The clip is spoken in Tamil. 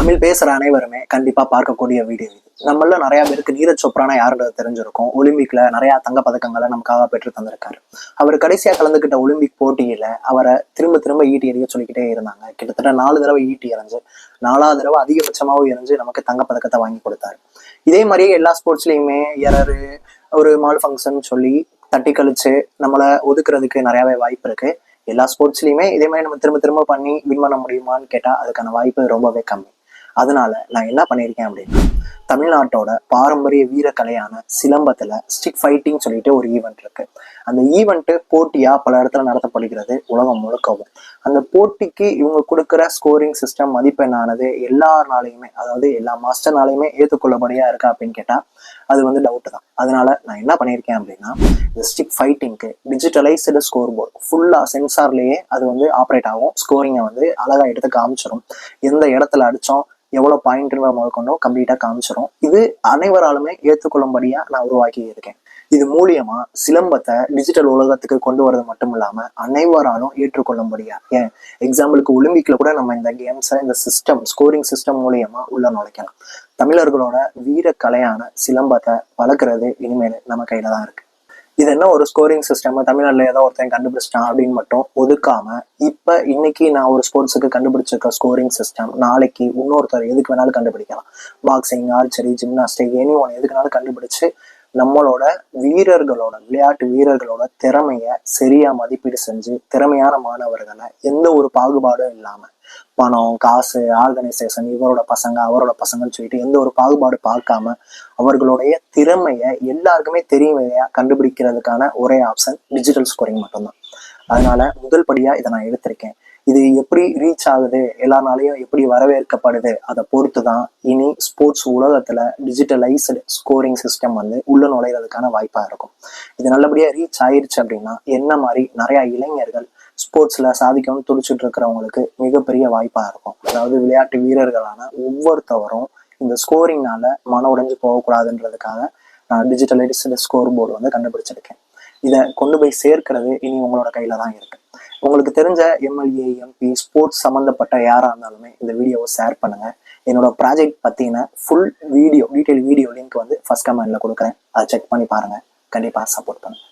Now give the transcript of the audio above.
தமிழ் பேசுற அனைவருமே கண்டிப்பா பார்க்கக்கூடிய வீடியோ இது. நம்மள நிறைய பேருக்கு நீரஜ் சோப்ரானா யாருன்றது தெரிஞ்சிருக்கும். ஒலிம்பிக்ல நிறைய தங்க பதக்கங்களை நமக்காக பெற்று தந்திருக்காரு. அவர் கடைசியா கலந்துகிட்ட ஒலிம்பிக் போட்டியில அவரை திரும்ப திரும்ப ஈட்டி எறிய சொல்லிக்கிட்டே இருந்தாங்க. கிட்டத்தட்ட 4 தடவை ஈட்டி எறிஞ்சு 4வது தடவை அதிகபட்சமாவும் எறிஞ்சு நமக்கு தங்க பதக்கத்தை வாங்கி கொடுத்தாரு. இதே மாதிரியே எல்லா ஸ்போர்ட்ஸ்லயுமே எரரு, ஒரு மால் ஃபங்க்ஷன் சொல்லி தட்டி கழிச்சு நம்மளை ஒதுக்குறதுக்கு நிறையவே வாய்ப்பு இருக்கு. எல்லா ஸ்போர்ட்ஸ்லயுமே இதே மாதிரி நம்ம திரும்ப திரும்ப பண்ணி வின் பண்ண முடியுமான்னு கேட்டா அதுக்கான வாய்ப்பு ரொம்பவே கம்மி. அதனால நான் என்ன பண்ணியிருக்கேன் அப்படின்னா, தமிழ்நாட்டோட பாரம்பரிய வீரக்கலையான சிலம்பத்துல ஸ்டிக் ஃபைட்டிங் சொல்லிட்டு ஒரு ஈவெண்ட் இருக்கு. அந்த ஈவெண்ட் போட்டியா பல இடத்துல நடத்தப்படுகிறது உலகம் முழுக்கவும். அந்த போட்டிக்கு இவங்க கொடுக்குற ஸ்கோரிங் சிஸ்டம் மதிப்பெண்ணானது எல்லாருனாலையுமே, அதாவது எல்லா மாஸ்டர்னாலையுமே ஏற்றுக்கொள்ளபடியா இருக்கா அப்படின்னு கேட்டா அது டவுட் தான். அதனால நான் என்ன பண்ணியிருக்கேன் அப்படின்னா, இந்த ஸ்டிக் ஃபைட்டிங்க்கு டிஜிட்டலைஸ்டு ஸ்கோர் போர்டு ஃபுல்லா சென்சார்லயே அது ஆப்ரேட் ஆகும். ஸ்கோரிங்கை அழகா எடுத்து காமிச்சிடும். எந்த இடத்துல அடிச்சோம், எவ்வளவு பாயிண்ட் முதற்கொண்டும் கம்ப்ளீட்டா காமிச்சிடும். இது அனைவராலுமே ஏற்றுக்கொள்ளும்படியா நான் உருவாக்கி இருக்கேன். இது மூலியமா சிலம்பத்தை டிஜிட்டல் உலகத்துக்கு கொண்டு வரது மட்டும் இல்லாம அனைவராலும் ஏற்றுக்கொள்ளும்படியா, ஏன் எக்ஸாம்பிளுக்கு ஒலிம்பிக்ல கூட நம்ம இந்த கேம்ஸை இந்த சிஸ்டம் ஸ்கோரிங் சிஸ்டம் மூலியமா உள்ள நுழைக்கலாம். தமிழர்களோட வீரக்கலையான சிலம்பத்தை வளர்க்கறது இனிமேல் நம்ம கையில தான் இருக்கு. இது என்ன ஒரு ஸ்கோரிங் சிஸ்டம் தமிழ்நாட்டில் ஏதோ ஒருத்தன் கண்டுபிடிச்சிட்டான் அப்படின்னு மட்டும் ஒதுக்காம, இப்ப இன்னைக்கு நான் ஒரு ஸ்போர்ட்ஸுக்கு கண்டுபிடிச்சிருக்க ஸ்கோரிங் சிஸ்டம் நாளைக்கு இன்னொருத்தர் எதுக்கு வேணாலும் கண்டுபிடிக்கலாம். Boxing, archery, gymnastic, any one எதுக்குனாலும் கண்டுபிடிச்சு நம்மளோட வீரர்களோட, விளையாட்டு வீரர்களோட திறமைய சரியா மதிப்பீடு செஞ்சு திறமையான மாணவர்களை எந்த ஒரு பாகுபாடும் இல்லாம, பணம், காசு, ஆர்கனைசேஷன், இவரோட பசங்க அவரோட பசங்கன்னு சொல்லிட்டு எந்த ஒரு பாகுபாடு பார்க்காம அவர்களுடைய திறமைய எல்லாருக்குமே தெரியுமையா கண்டுபிடிக்கிறதுக்கான ஒரே ஆப்ஷன் டிஜிட்டல் ஸ்கோரிங் மட்டும்தான். அதனால முதல் படியா இதை நான் எடுத்திருக்கேன். இது எப்படி ரீச் ஆகுது, எல்லாருனாலையும் எப்படி வரவேற்கப்படுது, அதை பொறுத்து தான் இனி ஸ்போர்ட்ஸ் உலகத்துல டிஜிட்டலைஸ்டு ஸ்கோரிங் சிஸ்டம் உள்ள நுழைறதுக்கான வாய்ப்பா இருக்கும். இது நல்லபடியா ரீச் ஆயிருச்சு அப்படின்னா என்ன மாதிரி நிறைய இளைஞர்கள் ஸ்போர்ட்ஸ்ல சாதிக்கணும்னு துடிச்சிட்டு இருக்கிறவங்களுக்கு மிகப்பெரிய வாய்ப்பா இருக்கும். அதாவது விளையாட்டு வீரர்களான ஒவ்வொருத்தவரும் இந்த ஸ்கோரிங்னால மன உடைஞ்சு போகக்கூடாதுன்றதுக்காக நான் டிஜிட்டலைஸ்டு ஸ்கோர் போர்டு கண்டுபிடிச்சிருக்கேன். இதை கொண்டு போய் சேர்க்கிறது இனி உங்களோட கையில தான் இருக்கு. உங்களுக்கு தெரிஞ்ச எம்எல்ஏ, எம்பி, ஸ்போர்ட்ஸ் சம்மந்தப்பட்ட யாரா இருந்தாலுமே இந்த வீடியோவை ஷேர் பண்ணுங்க. என்னோட ப்ராஜெக்ட் பத்தின full video, detail video link first கமெண்ட்ல கொடுக்குறேன். அதை செக் பண்ணி பாருங்க. கண்டிப்பா சப்போர்ட் பண்ணுங்க.